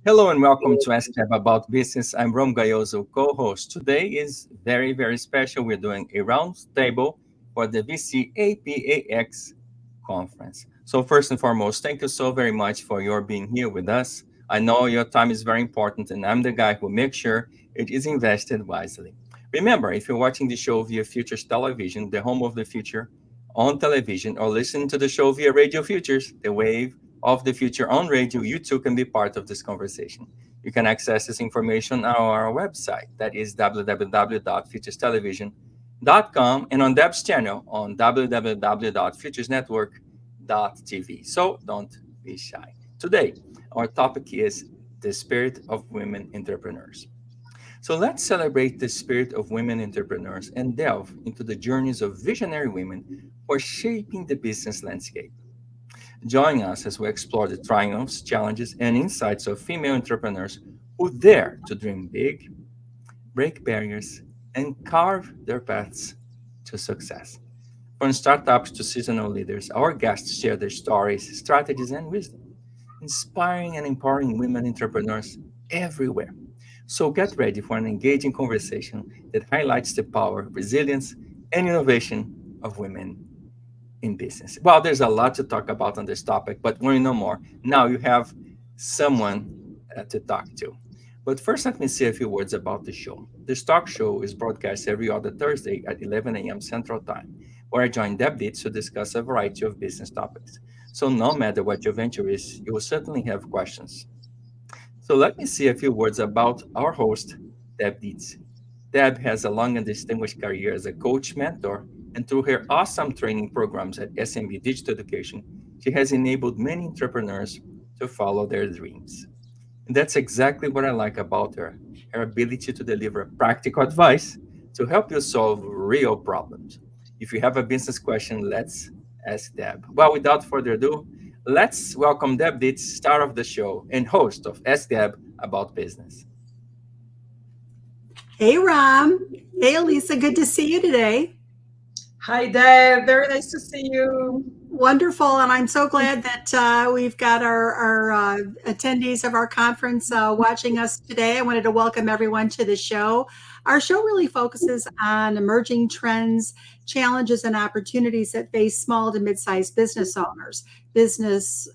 Hello and welcome to Ask Tab About Business. I'm Rom Gayoso, co-host. Today is very, very special. We're doing a roundtable for the VC APAX Conference. So first and foremost, thank you so very much for your being here with us. I know your time is very important, and I'm the guy who makes sure it is invested wisely. Remember, if you're watching the show via Futures Television, the home of the future on television, or listening to the show via Radio Futures, the wave of the future on radio, you too can be part of this conversation. You can access this information on our website, that is www.futurestelevision.com, and on Deb's channel on www.futuresnetwork.tv. So don't be shy. Today, our topic is the spirit of women entrepreneurs. So let's celebrate the spirit of women entrepreneurs and delve into the journeys of visionary women who are shaping the business landscape. Join us as we explore the triumphs, challenges, and insights of female entrepreneurs who dare to dream big, break barriers, and carve their paths to success. From startups to seasonal leaders, our guests share their stories, strategies, and wisdom, inspiring and empowering women entrepreneurs everywhere. So get ready for an engaging conversation that highlights the power, resilience, and innovation of women in business. Well, there's a lot to talk about on this topic, but when you know more, now you have someone to talk to. But first, let me say a few words about the show. This talk show is broadcast every other Thursday at 11 a.m. Central Time, where I join Deb Dietz to discuss a variety of business topics. So, no matter what your venture is, you will certainly have questions. So, let me say a few words about our host, Deb Dietz. Deb has a long and distinguished career as a coach, mentor, and through her awesome training programs at SMB Digital Education, she has enabled many entrepreneurs to follow their dreams. And that's exactly what I like about her, her ability to deliver practical advice to help you solve real problems. If you have a business question, let's ask Deb. Well, without further ado, let's welcome Deb Dietz, star of the show and host of Ask Deb About Business. Hey, Ram. Hey, Aliza. Good to see you today. Hi there, very nice to see you. Wonderful. And I'm so glad that we've got our attendees of our conference watching us today. I wanted to welcome everyone to the show. Our show really focuses on emerging trends, challenges, and opportunities that face small to mid-sized business owners, business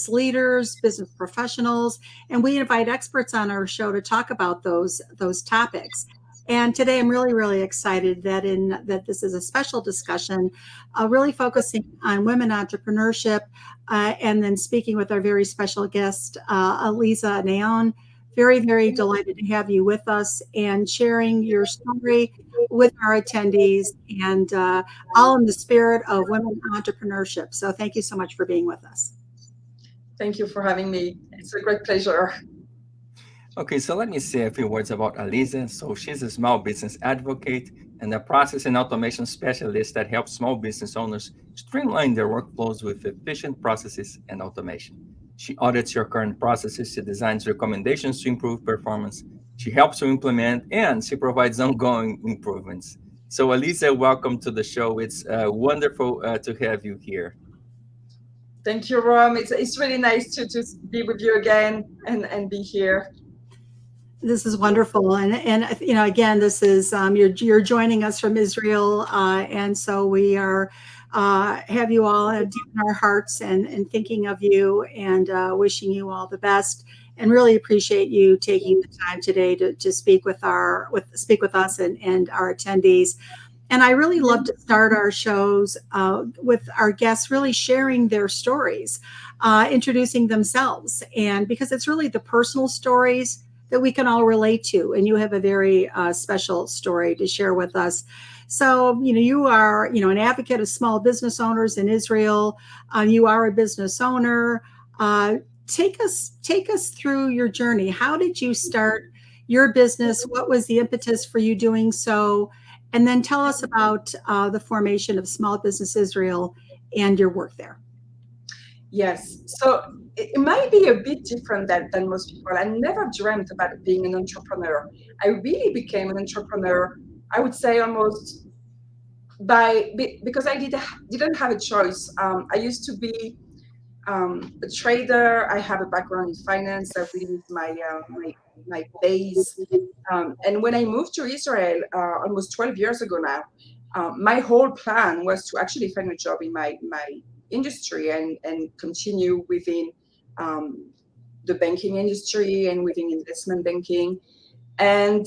leaders, business professionals, and we invite experts on our show to talk about those topics. And today I'm really, really excited that this is a special discussion, really focusing on women entrepreneurship, and then speaking with our very special guest, Aliza Naon. Very, very delighted to have you with us and sharing your story with our attendees, and all in the spirit of women entrepreneurship. So thank you so much for being with us. Thank you for having me. It's a great pleasure. Okay, so let me say a few words about Aliza. So she's a small business advocate and a process and automation specialist that helps small business owners streamline their workflows with efficient processes and automation. She audits your current processes, she designs recommendations to improve performance, she helps you implement, and she provides ongoing improvements. So Aliza, welcome to the show. It's wonderful to have you here. Thank you, Rom. It's really nice to be with you again and be here. This is wonderful, and again, this is you're joining us from Israel, and so we are have you all deep in our hearts and thinking of you and wishing you all the best, and really appreciate you taking the time today to speak with us and our attendees. And I really love to start our shows with our guests really sharing their stories, introducing themselves, and because it's really the personal stories that we can all relate to. And you have a very special story to share with us. So, you are, an advocate of small business owners in Israel. You are a business owner. Take us through your journey. How did you start your business? What was the impetus for you doing so? And then tell us about the formation of Small Business Israel and your work there. Yes. So it might be a bit different than most people. I never dreamt about being an entrepreneur. I really became an entrepreneur, I would say almost because I didn't have a choice. I used to be a trader. I have a background in finance. That really is my base. And when I moved to Israel almost 12 years ago now, my whole plan was to actually find a job in my industry and continue within um, the banking industry and within investment banking. And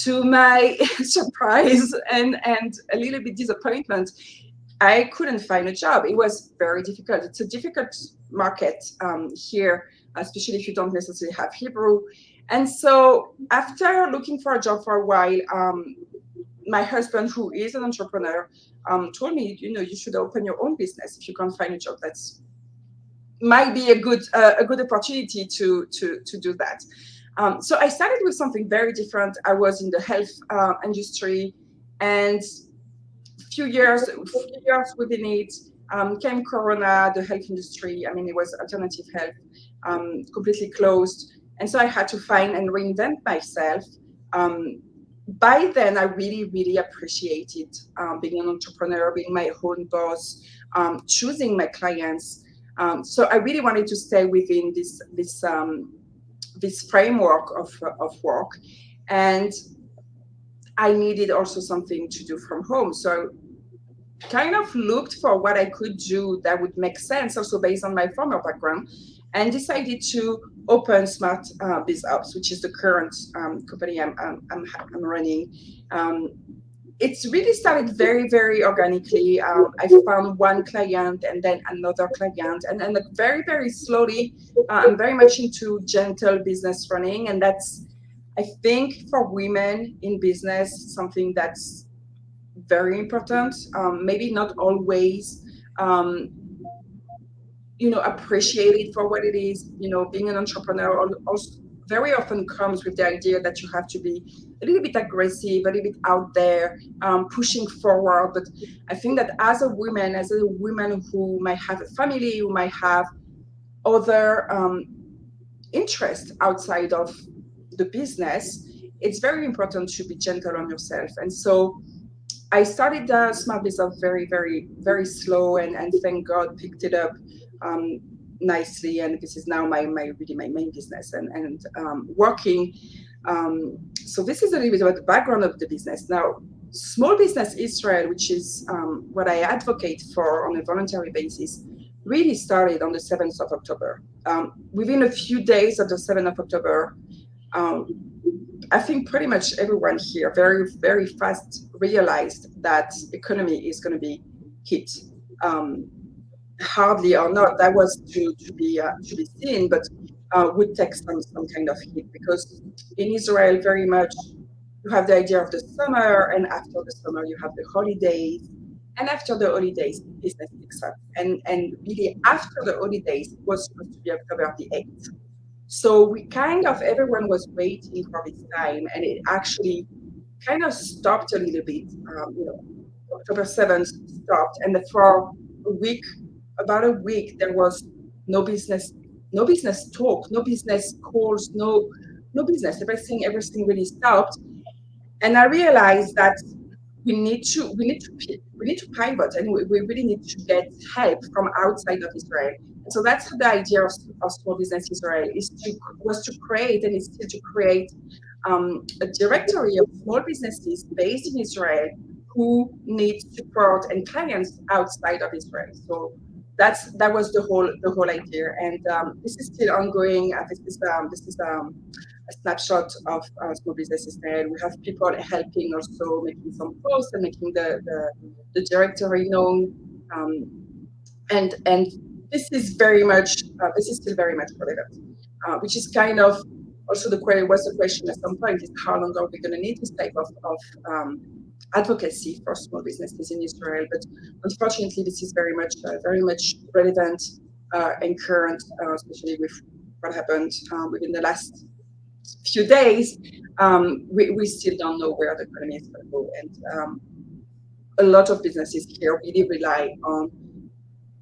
to my surprise and a little bit disappointment, I couldn't find a job. It was very difficult. It's a difficult market here, especially if you don't necessarily have Hebrew. And so, after looking for a job for a while, my husband, who is an entrepreneur, told me, you should open your own business if you can't find a job. That's might be a good opportunity to do that. So I started with something very different. I was in the health industry, and few years within it, came Corona, the health industry. I mean, it was alternative health, completely closed. And so I had to find and reinvent myself. Um, by then, I really, really appreciated being an entrepreneur, being my own boss, choosing my clients. So I really wanted to stay within this framework of work. And I needed also something to do from home. So kind of looked for what I could do that would make sense, also based on my former background, and decided to open Smart Biz Ops, which is the current company I'm running. Um, it's really started very, very organically. I found one client and then another client, and then very, very slowly, I'm very much into gentle business running, and that's, I think, for women in business, something that's very important. Maybe not always, um, appreciated for what it is. Being an entrepreneur also very often comes with the idea that you have to be a little bit aggressive, a little bit out there, pushing forward. But I think that as a woman who might have a family, who might have other interests outside of the business, it's very important to be gentle on yourself. And so I started Smart Business very, very, very slow, and thank God picked it up um, nicely. And this is now my main business and working. So this is a little bit about the background of the business. Now, Small Business Israel, which is what I advocate for on a voluntary basis, really started on the 7th of October. Within a few days of the 7th of October, um, I think pretty much everyone here very, very fast realized that economy is going to be hit. Um, Hardly or not, that was to be seen, but would take some kind of hit, because in Israel, very much you have the idea of the summer, and after the summer you have the holidays, and after the holidays business picks up, and really after the holidays it was supposed to be October the 8th. So we kind of everyone was waiting for this time, and it actually kind of stopped a little bit. October 7th stopped, and for a week, about a week, there was no business, no business talk, no business calls, no business. Everything really stopped, and I realized that we need to pivot, and we really need to get help from outside of Israel. And so that's the idea of Small Business Israel was to create, and is still to create, a directory of small businesses based in Israel who need support and clients outside of Israel. So that was the whole idea, and this is still ongoing. This is a snapshot of Small Business Israel. We have people helping, also making some posts and making the directory known, and this is still very much relevant, which is kind of also the query was the question at some point, is how long are we going to need this type of advocacy for small businesses in Israel? But unfortunately, this is very much relevant and current, especially with what happened within the last few days. We still don't know where the economy is going to go, and a lot of businesses here really rely on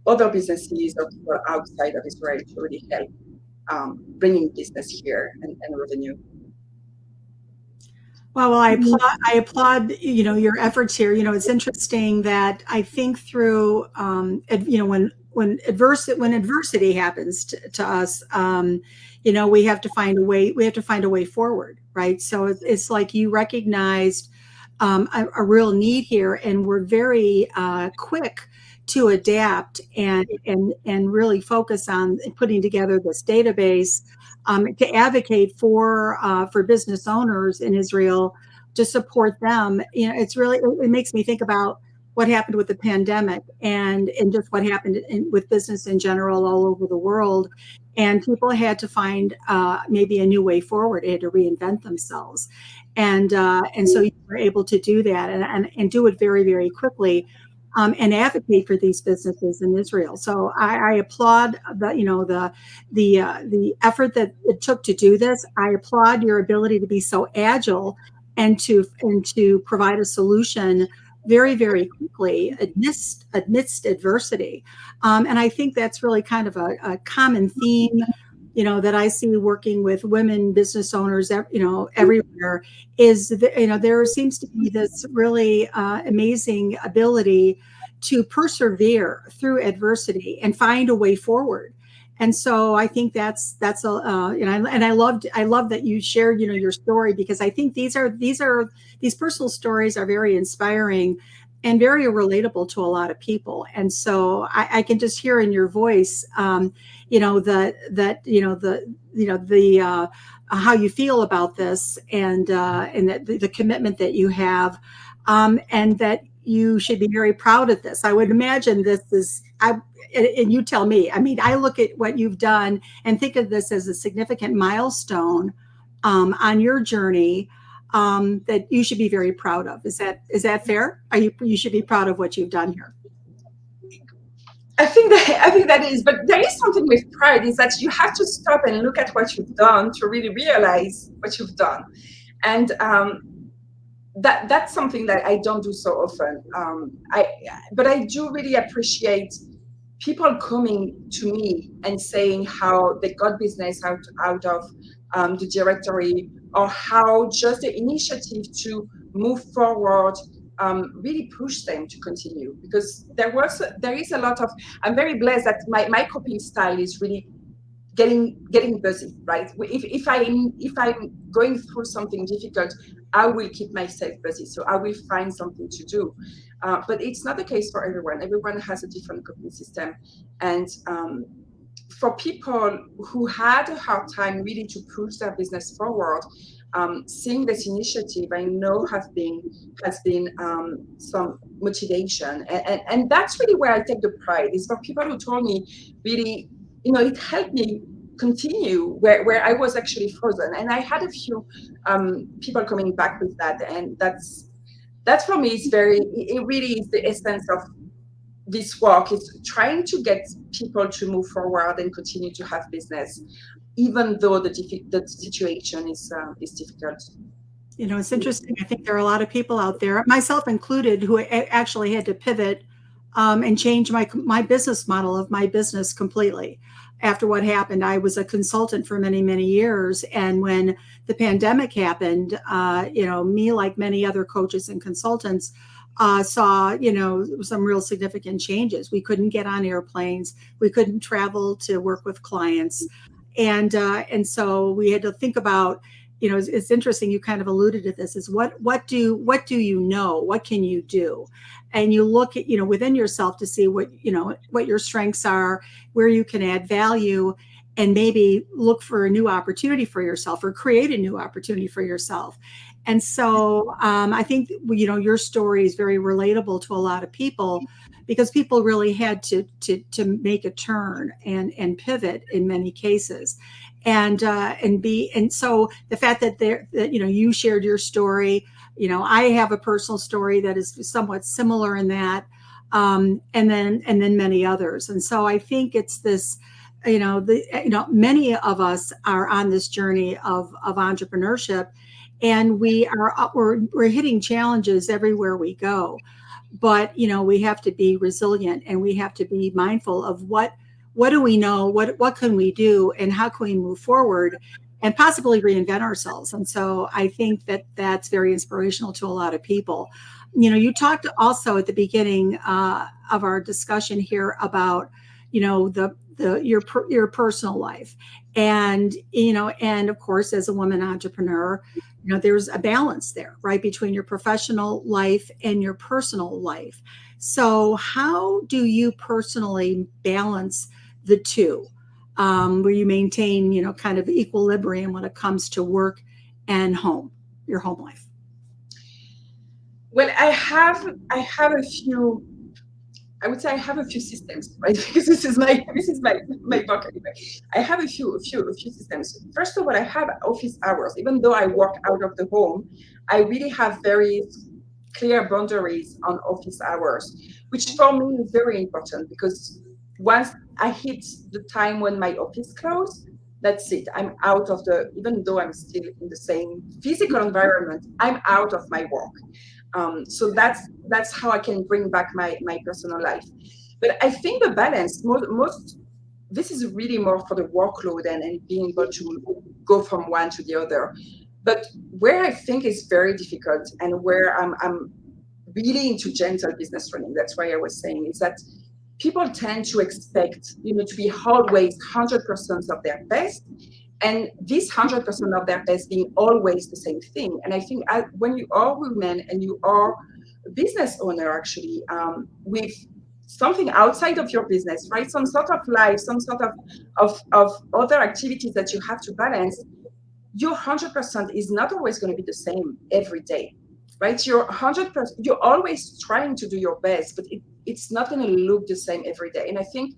other businesses or people outside of Israel to really help bringing business here and revenue. Well, I applaud, your efforts here. It's interesting that I think through, when when adversity happens to us, we have to find a way. We have to find a way forward, right? So it's like you recognized a real need here, and we're very quick to adapt and really focus on putting together this database to advocate for business owners in Israel, to support them. It makes me think about what happened with the pandemic and just what happened with business in general all over the world. And people had to find maybe a new way forward. They had to reinvent themselves. And so you were able to do that and do it very, very quickly. And advocate for these businesses in Israel. So I applaud the effort that it took to do this. I applaud your ability to be so agile and to provide a solution very, very quickly amidst adversity. And I think that's really kind of a common theme, that I see working with women business owners, everywhere, is that, there seems to be this really amazing ability to persevere through adversity and find a way forward. And so I think that's and I love that you shared, your story, because I think these personal stories are very inspiring and very relatable to a lot of people. And so I can just hear in your voice, how you feel about this, and that the commitment that you have, and that you should be very proud of this. I would imagine and you tell me. I mean, I look at what you've done and think of this as a significant milestone on your journey, that you should be very proud of. Is that fair? You should be proud of what you've done here. I think that is, but there is something with pride, is that you have to stop and look at what you've done to really realize what you've done. And that's something that I don't do so often. But I do really appreciate people coming to me and saying how they got business out of the directory, or how just the initiative to move forward really pushed them to continue. Because there is a lot of, I'm very blessed that my coping style is really getting busy, right? If I'm going through something difficult, I will keep myself busy. So I will find something to do. But it's not the case for everyone. Everyone has a different coping system. And for people who had a hard time really to push their business forward, seeing this initiative, I know has been some motivation. And that's really where I take the pride, is for people who told me, really, it helped me continue where I was actually frozen. And I had a few people coming back with that. And that's for me, it really is the essence of this work, is trying to get people to move forward and continue to have business, even though the situation is difficult. It's interesting. I think there are a lot of people out there, myself included, who actually had to pivot and change my business model of my business completely. After what happened, I was a consultant for many, many years. And when the pandemic happened, me, like many other coaches and consultants, saw, some real significant changes. We couldn't get on airplanes. We couldn't travel to work with clients. And so we had to think about, it's interesting. You kind of alluded to this, is what do you know? What can you do? And you look at, within yourself to see what your strengths are, where you can add value, and maybe look for a new opportunity for yourself, or create a new opportunity for yourself. And so I think, your story is very relatable to a lot of people, because people really had to make a turn and pivot in many cases. And so the fact that you shared your story, I have a personal story that is somewhat similar in that, and then many others. And so I think it's this, many of us are on this journey of entrepreneurship, and we're hitting challenges everywhere we go. But we have to be resilient, and we have to be mindful of what do we know, what can we do, and how can we move forward and possibly reinvent ourselves. And so I think that that's very inspirational to a lot of people. You talked also at the beginning of our discussion here about your personal life. And and of course, as a woman entrepreneur, there's a balance there, right, between your professional life and your personal life. So how do you personally balance the two, where you maintain kind of equilibrium when it comes to work and your home life? Well, I have a few. I would say I have a few systems, right? Because this is my vocabulary. I have a few systems. First of all, I have office hours. Even though I work out of the home, I really have very clear boundaries on office hours, which for me is very important because once I hit the time when my office closes, that's it. I'm out of the, even though I'm still in the same physical environment, I'm out of my work. So that's how I can bring back my personal life. But I think the balance, most this is really more for the workload and being able to go from one to the other. But where I think is very difficult and where I'm really into gentle business running, that's why I was saying, is that people tend to expect, to be always 100% of their best, and this 100% of their best being always the same thing. And I think when you are women and you are a business owner, actually, with something outside of your business, right? Some sort of life, some sort of other activities that you have to balance, your 100% is not always going to be the same every day, right? Your 100%, you're always trying to do your best, but it's not going to look the same every day. And I think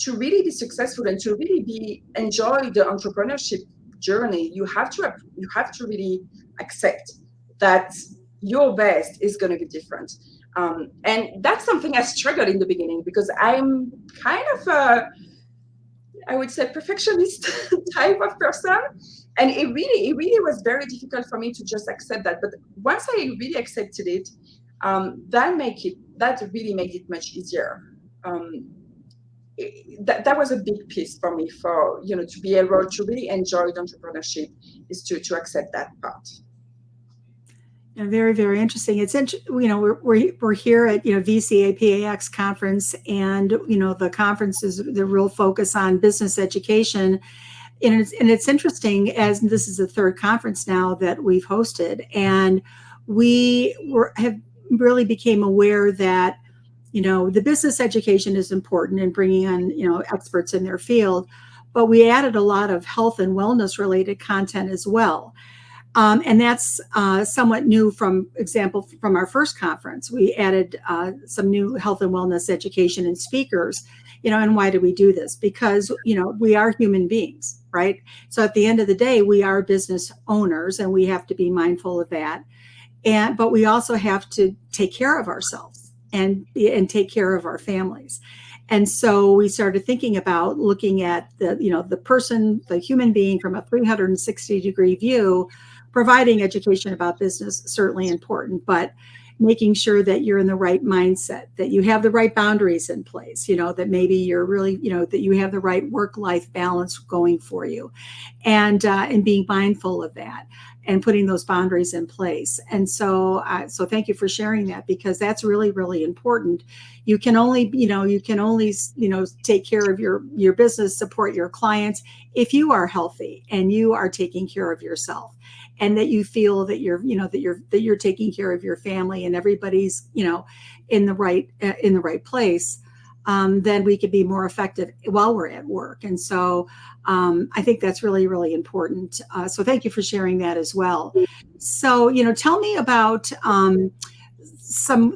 to really be successful and to really enjoy the entrepreneurship journey, you have to really accept that your best is going to be different. And that's something I struggled in the beginning because I'm kind of I would say perfectionist type of person. And it really was very difficult for me to just accept that. But once I really accepted it, that really made it much easier. Um, that was a big piece for me, for to be able to really enjoy the entrepreneurship, is to accept that part. Yeah, very, very interesting. We're here at VC APAX conference, and the conference is the real focus on business education, and it's interesting, as this is the third conference now that we've hosted, and have really became aware that the business education is important in bringing on experts in their field, but we added a lot of health and wellness related content as well. And that's somewhat new. From example, from our first conference, we added some new health and wellness education and speakers. And why do we do this? Because we are human beings, right? So at the end of the day, we are business owners, and we have to be mindful of that. But we also have to take care of ourselves and take care of our families. And so we started thinking about looking at the person, the human being, from a 360-degree view. Providing education about business, certainly important, but making sure that you're in the right mindset, that you have the right boundaries in place, that maybe you're really, that you have the right work-life balance going for you, and being mindful of that and putting those boundaries in place. And so thank you for sharing that, because that's really, really important. You can only take care of your business, support your clients, if you are healthy and you are taking care of yourself, and that you feel that you're taking care of your family, and everybody's in the right place. Then we could be more effective while we're at work. And so I think that's really, really important. So thank you for sharing that as well. So tell me about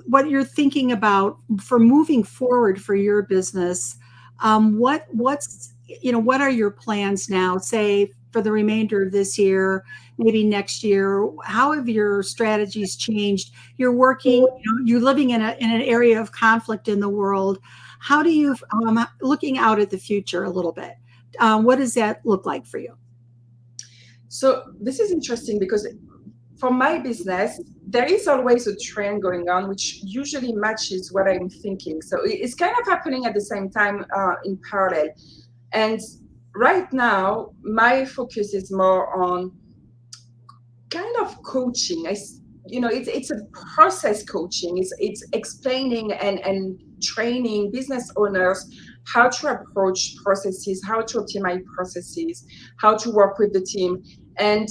what you're thinking about for moving forward for your business. What are your plans now, say, for the remainder of this year, maybe next year? How have your strategies changed? You're working, you're living in an area of conflict in the world. How do you, looking out at the future a little bit, what does that look like for you? So this is interesting because for my business, there is always a trend going on, which usually matches what I'm thinking. So it's kind of happening at the same time, in parallel. And right now, my focus is more on kind of coaching. It's a process coaching. It's explaining and training business owners how to approach processes, how to optimize processes, how to work with the team. And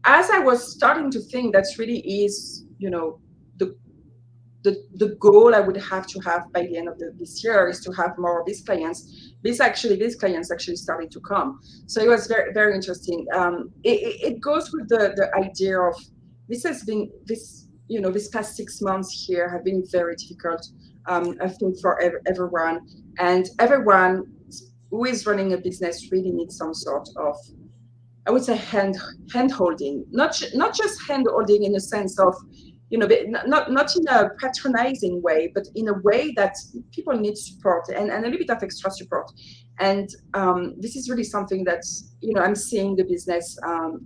as I was starting to think that really is, the the goal I would have to have by the end of this year is to have more of these clients. These clients actually started to come. So it was very, very interesting. It goes with the idea of this has been this, this past 6 months here have been very difficult, I think, for everyone. And everyone who is running a business really needs some sort of, I would say, hand holding, not just hand holding in a sense of, not in a patronizing way, but in a way that people need support and a little bit of extra support. And this is really something that, I'm seeing the business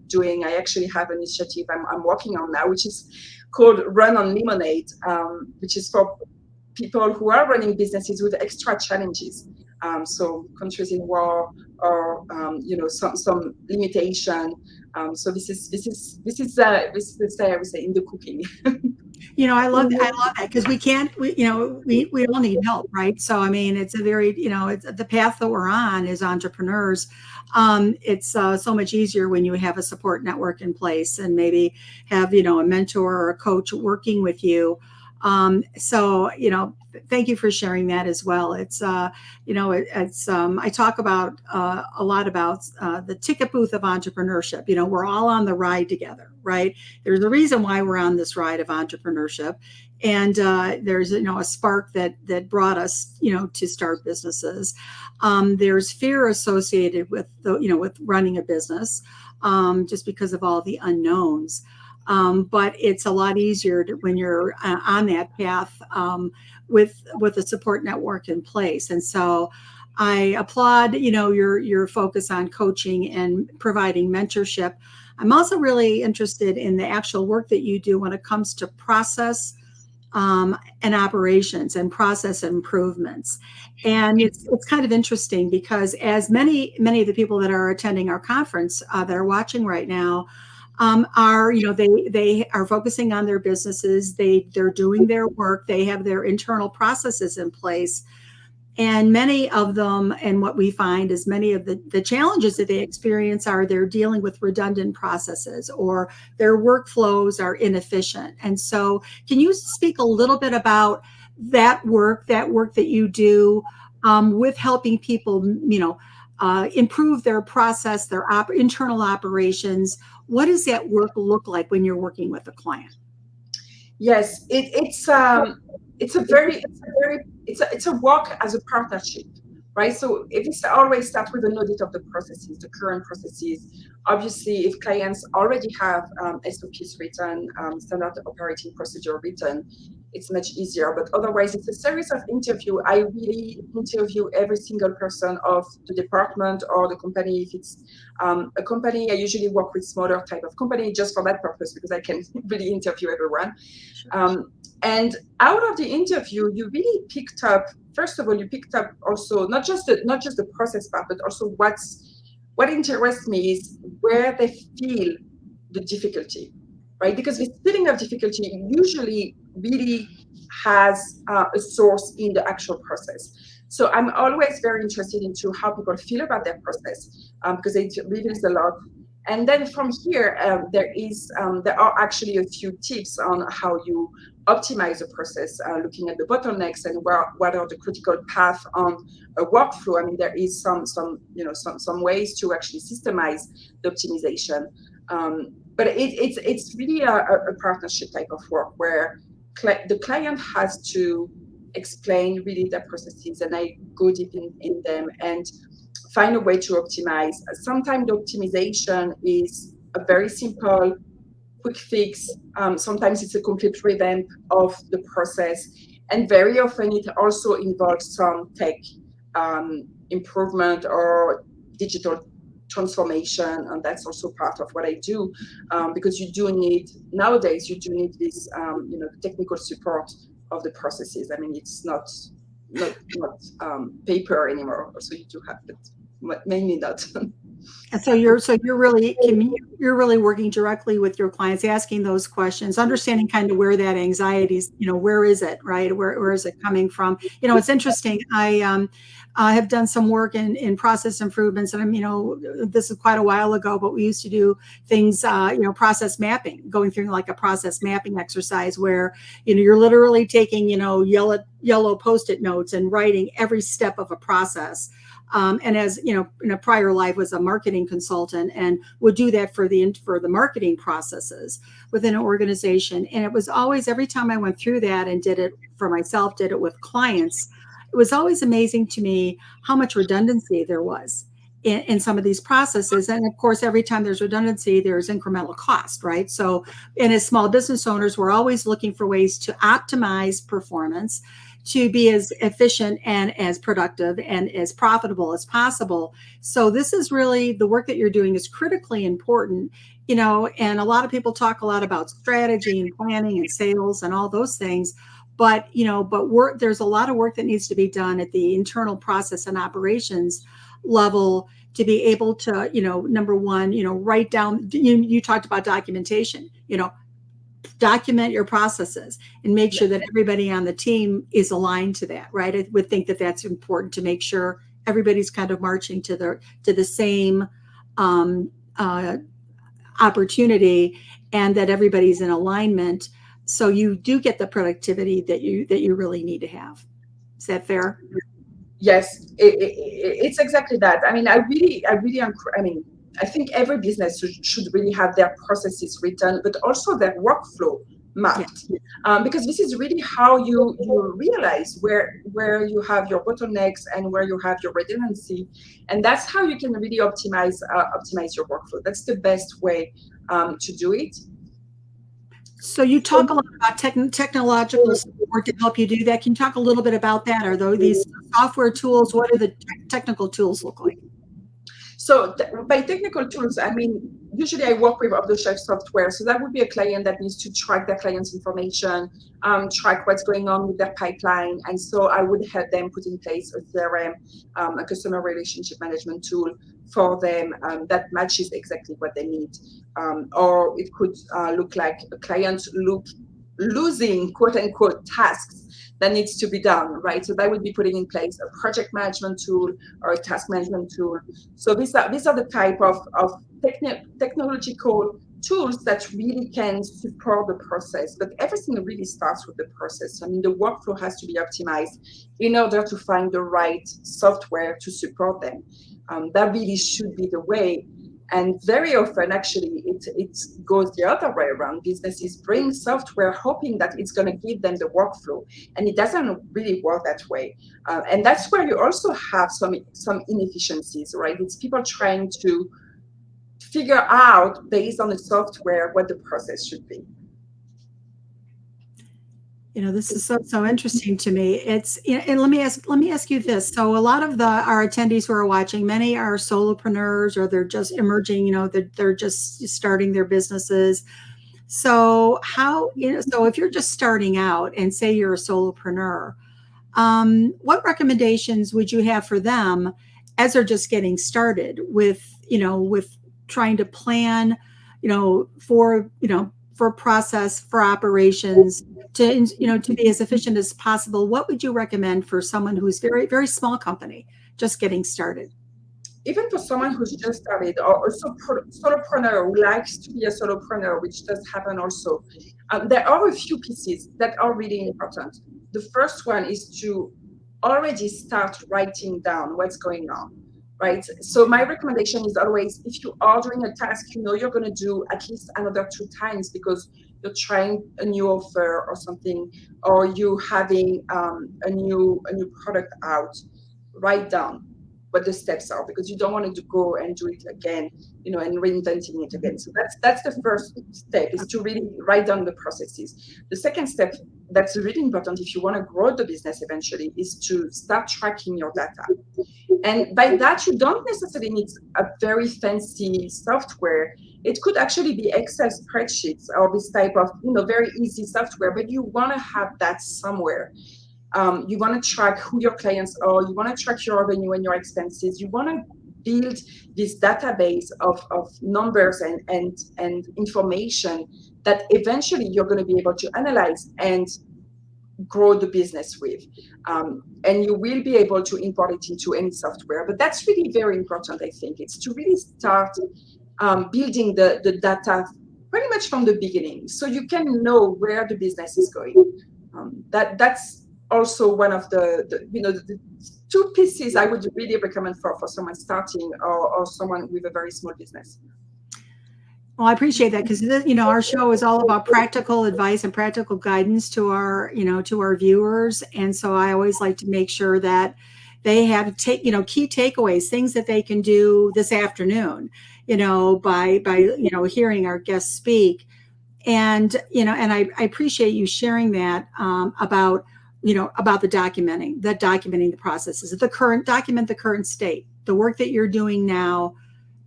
doing. I actually have an initiative I'm working on now, which is called Run on Lemonade, which is for people who are running businesses with extra challenges. So countries in war, or some limitation. So this is I would say in the cooking. I love that, because we can't, we all need help, right? So, I mean, it's a very, it's the path that we're on as entrepreneurs. It's so much easier when you have a support network in place and maybe have, a mentor or a coach working with you. So, thank you for sharing that as well. It's, I talk about a lot about the ticket booth of entrepreneurship. We're all on the ride together, right? There's a reason why we're on this ride of entrepreneurship. And there's, a spark that brought us, to start businesses. There's fear associated with with running a business, just because of all the unknowns. But it's a lot easier when you're on that path with a support network in place. And so I applaud, your focus on coaching and providing mentorship. I'm also really interested in the actual work that you do when it comes to process and operations and process improvements. And it's kind of interesting because as many of the people that are attending our conference that are watching right now, are, they are focusing on their businesses. They're doing their work. They have their internal processes in place. And many of them, and what we find is many of the challenges that they experience are they're dealing with redundant processes, or their workflows are inefficient. And so can you speak a little bit about that work that you do with helping people, improve their process, their internal operations? What does that work look like when you're working with a client? Yes, it's a work as a partnership, right? So if it's always start with an audit of the processes, the current processes. Obviously, if clients already have SOPs written, standard operating procedure written, it's much easier. But otherwise, it's a series of interview. I really interview every single person of the department or the company. If it's a company, I usually work with smaller type of company just for that purpose, because I can really interview everyone. And out of the interview, you really picked up. First of all, you picked up also not just the process part, but also what interests me is where they feel the difficulty, right? Because the feeling of difficulty usually really has a source in the actual process. So I'm always very interested into how people feel about their process, because it reveals a lot. And then from here, there are actually a few tips on how you optimize the process, looking at the bottlenecks and what are the critical path on a workflow. I mean, there is some ways to actually systemize the optimization. But it's really a partnership type of work where the client has to explain really their processes, and I go deep in them and find a way to optimize. Sometimes the optimization is a very simple, quick fix. Sometimes it's a complete revamp of the process. And very often it also involves some tech improvement or digital transformation. And that's also part of what I do, because nowadays you do need this, technical support of the processes. I mean, it's not paper anymore. So you do have it, but mainly not. And you're really working directly with your clients, asking those questions, understanding kind of where that anxiety is, where is it, right? Where is it coming from? It's interesting. I have done some work in process improvements, and this is quite a while ago, but we used to do things, process mapping, going through like a process mapping exercise where, you're literally taking, yellow Post-it notes and writing every step of a process. And as in a prior life was a marketing consultant and would do that for the marketing processes within an organization. And it was always, every time I went through that and did it for myself, did it with clients, it was always amazing to me how much redundancy there was in some of these processes. And of course, every time there's redundancy, there's incremental cost, right? So, and as small business owners, we're always looking for ways to optimize performance, to be as efficient and as productive and as profitable as possible. So this is really, the work that you're doing is critically important, and a lot of people talk a lot about strategy and planning and sales and all those things. But, there's a lot of work that needs to be done at the internal process and operations level to be able to, number one, write down, you talked about documentation, document your processes and make sure that everybody on the team is aligned to that, right? I would think that that's important to make sure everybody's kind of marching to the same opportunity, and that everybody's in alignment, so you do get the productivity that you really need to have. Is that fair? Yes, it's exactly that. I mean, I think every business should really have their processes written, but also their workflow mapped, because this is really how you realize where you have your bottlenecks and where you have your redundancy, and that's how you can really optimize your workflow. That's the best way to do it. So you talk a lot about technological support to help you do that. Can you talk a little bit about that? Are these software tools? What do the technical tools look like? So by technical tools, I mean, usually I work with off-the-shelf software. So that would be a client that needs to track their client's information, track what's going on with their pipeline. And so I would help them put in place a CRM, a customer relationship management tool for them that matches exactly what they need. Or it could look like a client losing, quote unquote, tasks that needs to be done, right? So that would be putting in place a project management tool or a task management tool. So these are the type of technological tools that really can support the process. But everything really starts with the process. I mean, the workflow has to be optimized in order to find the right software to support them. That really should be the way. And very often, actually, it goes the other way around. Businesses bring software hoping that it's going to give them the workflow, and it doesn't really work that way. And that's where you also have some inefficiencies, right? It's people trying to figure out, based on the software, what the process should be. This is so interesting to me. It's, and let me ask you this. So a lot of our attendees who are watching, many are solopreneurs, or they're just emerging, they're just starting their businesses. So so if you're just starting out and say you're a solopreneur, what recommendations would you have for them as they're just getting started with trying to plan, for process, for operations, to be as efficient as possible? What would you recommend for someone who's very, very small company, just getting started? Even for someone who's just started, or a solopreneur who likes to be a solopreneur, which does happen also, there are a few pieces that are really important. The first one is to already start writing down what's going on. Right. So my recommendation is always, if you are doing a task, you're going to do at least another 2 times because you're trying a new offer or something, or you having a new product out. Write down what the steps are, because you don't want to go and do it again, and reinventing it again. So that's the first step, is to really write down the processes. The second step that's really important if you want to grow the business eventually is to start tracking your data. And by that, you don't necessarily need a very fancy software. It could actually be Excel spreadsheets or this type of, very easy software, but you want to have that somewhere. You want to track who your clients are. You want to track your revenue and your expenses. You want to build this database of numbers and information that eventually you're going to be able to analyze and grow the business with. And you will be able to import it into any software. But that's really very important, I think. It's to really start building the data pretty much from the beginning, so you can know where the business is going. That's also one of the two pieces I would really recommend for someone starting or someone with a very small business. Well, I appreciate that, because our show is all about practical advice and practical guidance to our viewers, and so I always like to make sure that they have key takeaways, things that they can do this afternoon, by hearing our guests speak, and I appreciate you sharing that about the documenting the processes, document the current state, the work that you're doing now,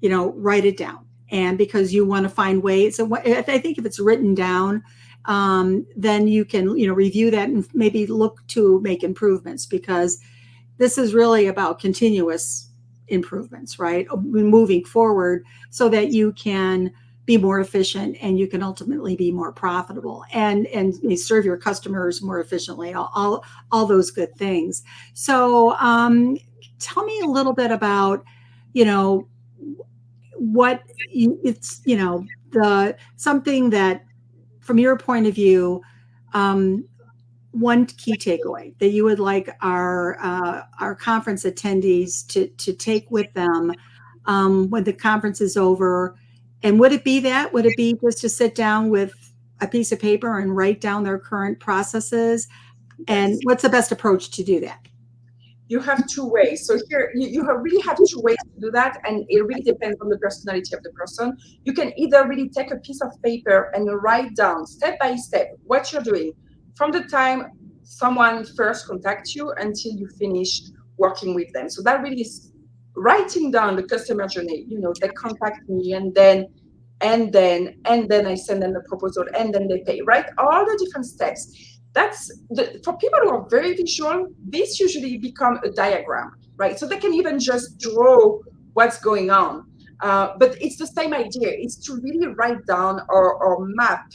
write it down. And because you want to find ways, so I think if it's written down, then you can, review that and maybe look to make improvements, because this is really about continuous improvements, right? Moving forward so that you can be more efficient and you can ultimately be more profitable and serve your customers more efficiently, all those good things. So tell me a little bit about, what it's something that from your point of view, one key takeaway that you would like our conference attendees to take with them when the conference is over. And would it be just to sit down with a piece of paper and write down their current processes? And what's the best approach to do that? You have two ways. So here you really have two ways to do that, and it really depends on the personality of the person. You can either really take a piece of paper and write down step by step what you're doing from the time someone first contacts you until you finish working with them. So that really is writing down the customer journey. They contact me, and then I send them the proposal, and then they pay, right? All the different steps. For people who are very visual, this usually become a diagram, right? So they can even just draw what's going on. But it's the same idea. It's to really write down or map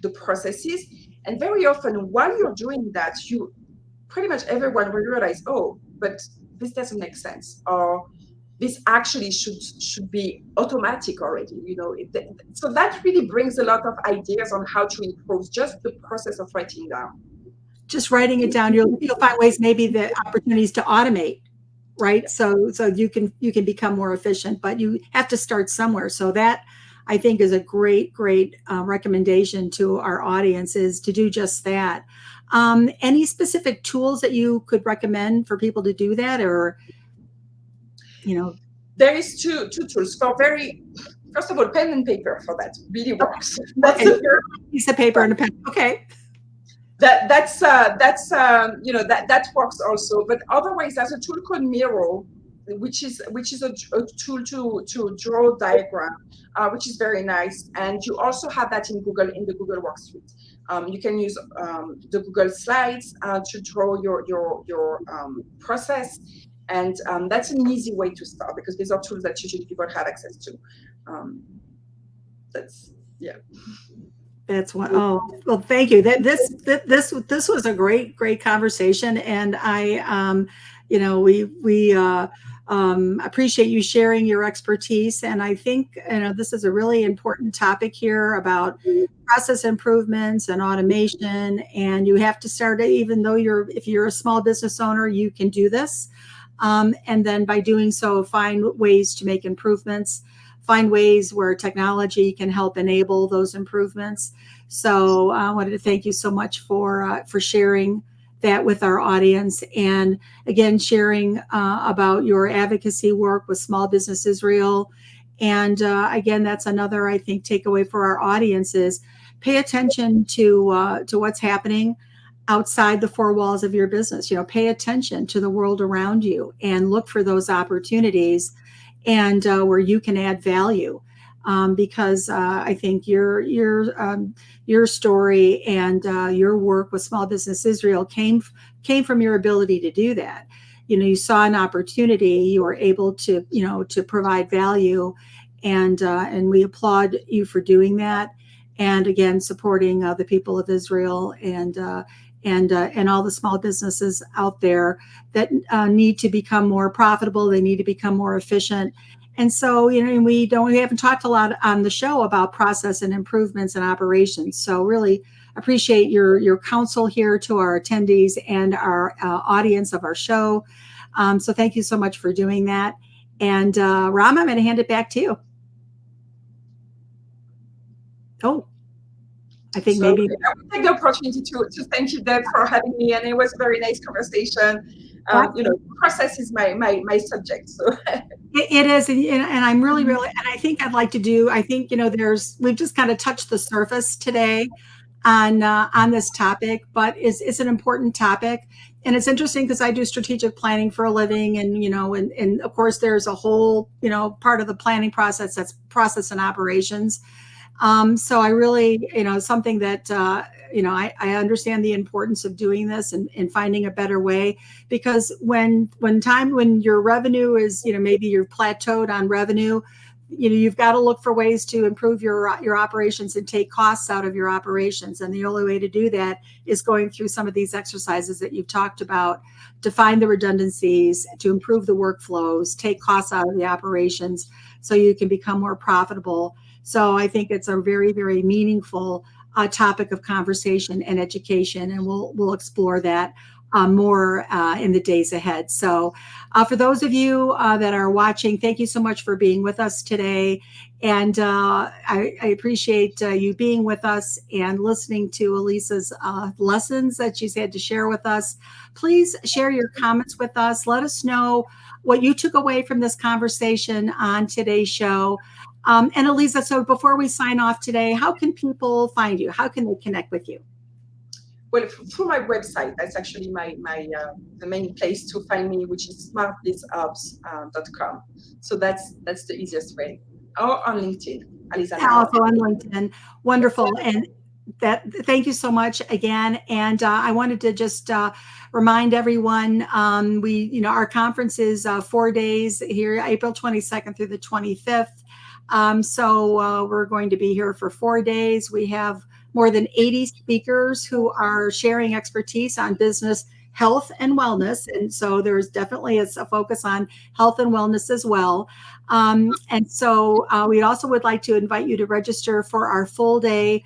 the processes. And very often while you're doing that, pretty much everyone will realize, oh, but this doesn't make sense, or this actually should be automatic already. So that really brings a lot of ideas on how to improve just the process of writing down. Just writing it down, you'll find ways, maybe the opportunities to automate, right? Yeah. So you can become more efficient, but you have to start somewhere. So that, I think, is a great recommendation to our audience, is to do just that. Any specific tools that you could recommend for people to do that, or There is two tools first of all, pen and paper for that really works. That's a piece of paper and a pen. Okay. That works also. But otherwise, there's a tool called Miro, which is a tool to draw diagram, which is very nice. And you also have that in the Google Workspace. You can use the Google Slides to draw your process. And that's an easy way to start, because these are tools that usually people have access to. That's what. Oh, well, thank you. This was a great conversation, and I, we appreciate you sharing your expertise. And I think this is a really important topic here about process improvements and automation. And you have to start, even though if you're a small business owner, you can do this. And then by doing so, find ways to make improvements, find ways where technology can help enable those improvements. So I wanted to thank you so much for sharing that with our audience, and again, sharing about your advocacy work with Small Business Israel. And again, that's another, I think, takeaway for our audience is pay attention to what's happening outside the four walls of your business. Pay attention to the world around you and look for those opportunities and where you can add value. Because I think your story and your work with Small Business Israel came from your ability to do that. you saw an opportunity, you were able to, to provide value, and we applaud you for doing that. And again, supporting the people of Israel and all the small businesses out there that need to become more profitable. They need to become more efficient. And so, and we haven't talked a lot on the show about process and improvements and operations. So really appreciate your counsel here to our attendees and our audience of our show. So thank you so much for doing that. And Ram, I'm going to hand it back to you. Oh, I think so maybe. I will take the opportunity to thank you, Deb, for having me, and it was a very nice conversation. Process is my subject. So it is, and I'm really, and I think I'd like to do. I think we've just kind of touched the surface today on this topic, but it's an important topic, and it's interesting because I do strategic planning for a living, and and of course there's a whole part of the planning process that's process and operations. So I really, something that, I understand the importance of doing this and finding a better way, because when your revenue is, maybe you're plateaued on revenue, you've got to look for ways to improve your operations and take costs out of your operations. And the only way to do that is going through some of these exercises that you've talked about to find the redundancies, to improve the workflows, take costs out of the operations so you can become more profitable. So I think it's a very, very meaningful topic of conversation and education, and we'll explore that more in the days ahead. So for those of you that are watching, thank you so much for being with us today. And I appreciate you being with us and listening to Aliza's lessons that she's had to share with us. Please share your comments with us. Let us know what you took away from this conversation on today's show. And Aliza, so before we sign off today, how can people find you? How can they connect with you? Well, through my website, that's actually the main place to find me, which is smartbizapps.com. So that's the easiest way. Or on LinkedIn, Aliza Naon. Also on LinkedIn. Wonderful. And thank you so much again. And I wanted to just remind everyone, our conference is 4 days here, April 22nd through the 25th. So we're going to be here for 4 days. We have more than 80 speakers who are sharing expertise on business, health, and wellness. And so there's definitely a focus on health and wellness as well. And so we also would like to invite you to register for our full day,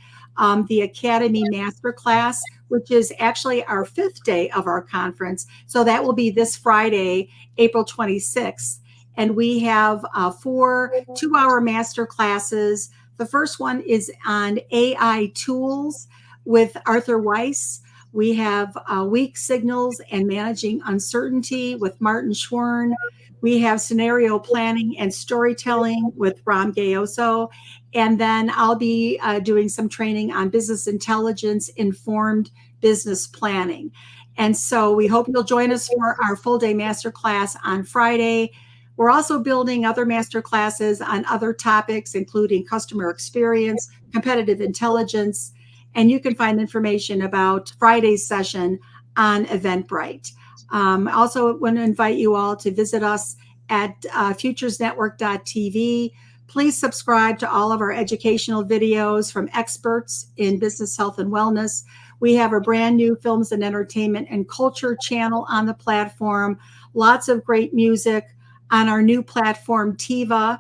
the Academy Masterclass, which is actually our 5th day of our conference. So that will be this Friday, April 26th. And we have 4 2-hour master classes. The first one is on AI tools with Arthur Weiss. We have weak signals and managing uncertainty with Martin Schwern. We have scenario planning and storytelling with Ram Gayoso. And then I'll be doing some training on business intelligence informed business planning. And so we hope you'll join us for our full day masterclass on Friday. We're also building other master classes on other topics, including customer experience, competitive intelligence, and you can find information about Friday's session on Eventbrite. Also want to invite you all to visit us at futuresnetwork.tv. Please subscribe to all of our educational videos from experts in business, health, and wellness. We have a brand new films and entertainment and culture channel on the platform. Lots of great music on our new platform, TIVA,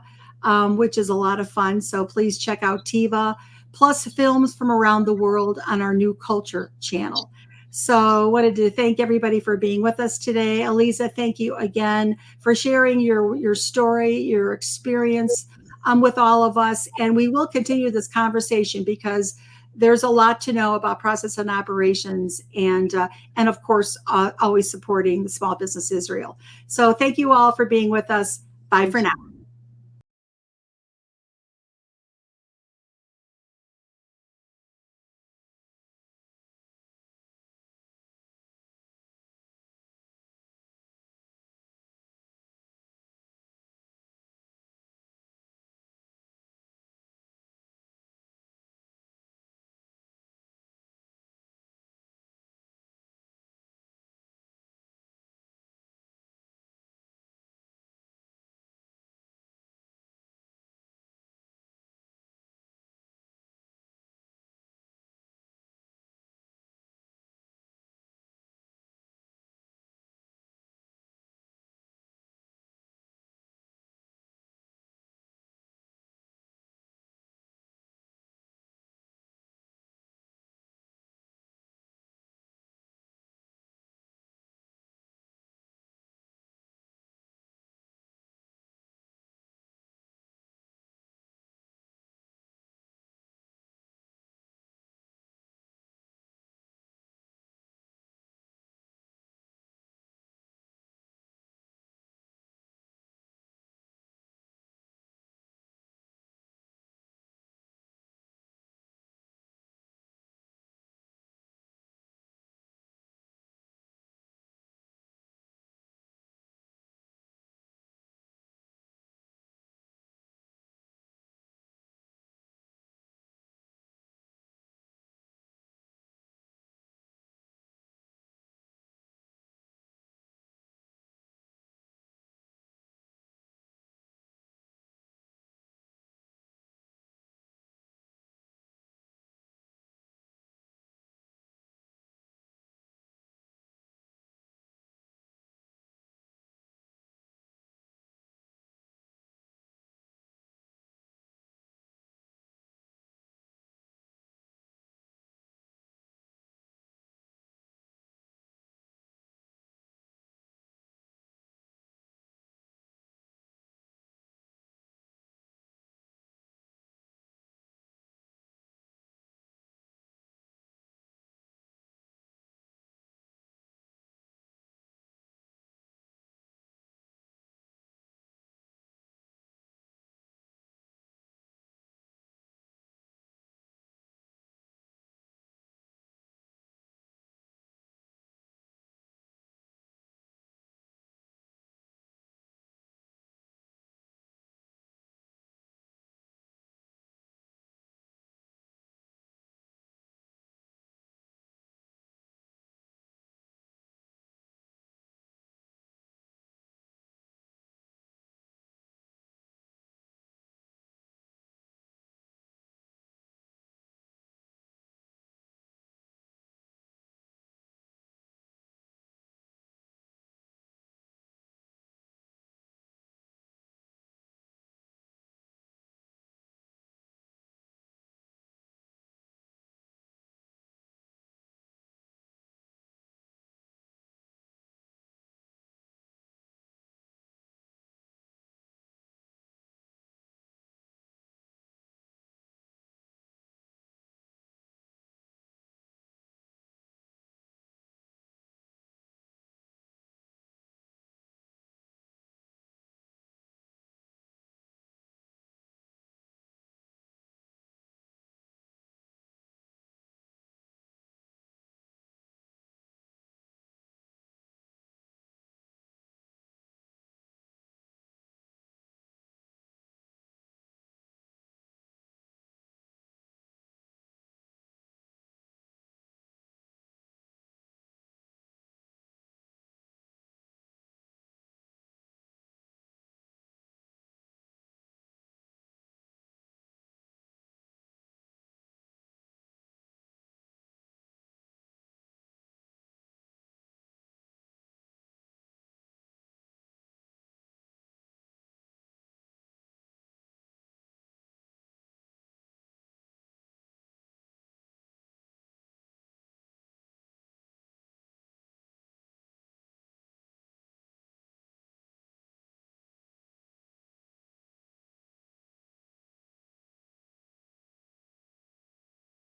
which is a lot of fun. So please check out TIVA, plus films from around the world on our new culture channel. So wanted to thank everybody for being with us today. Aliza, thank you again for sharing your story, your experience with all of us. And we will continue this conversation because there's a lot to know about process and operations, and of course, always supporting the small business Israel. So thank you all for being with us. Bye for now.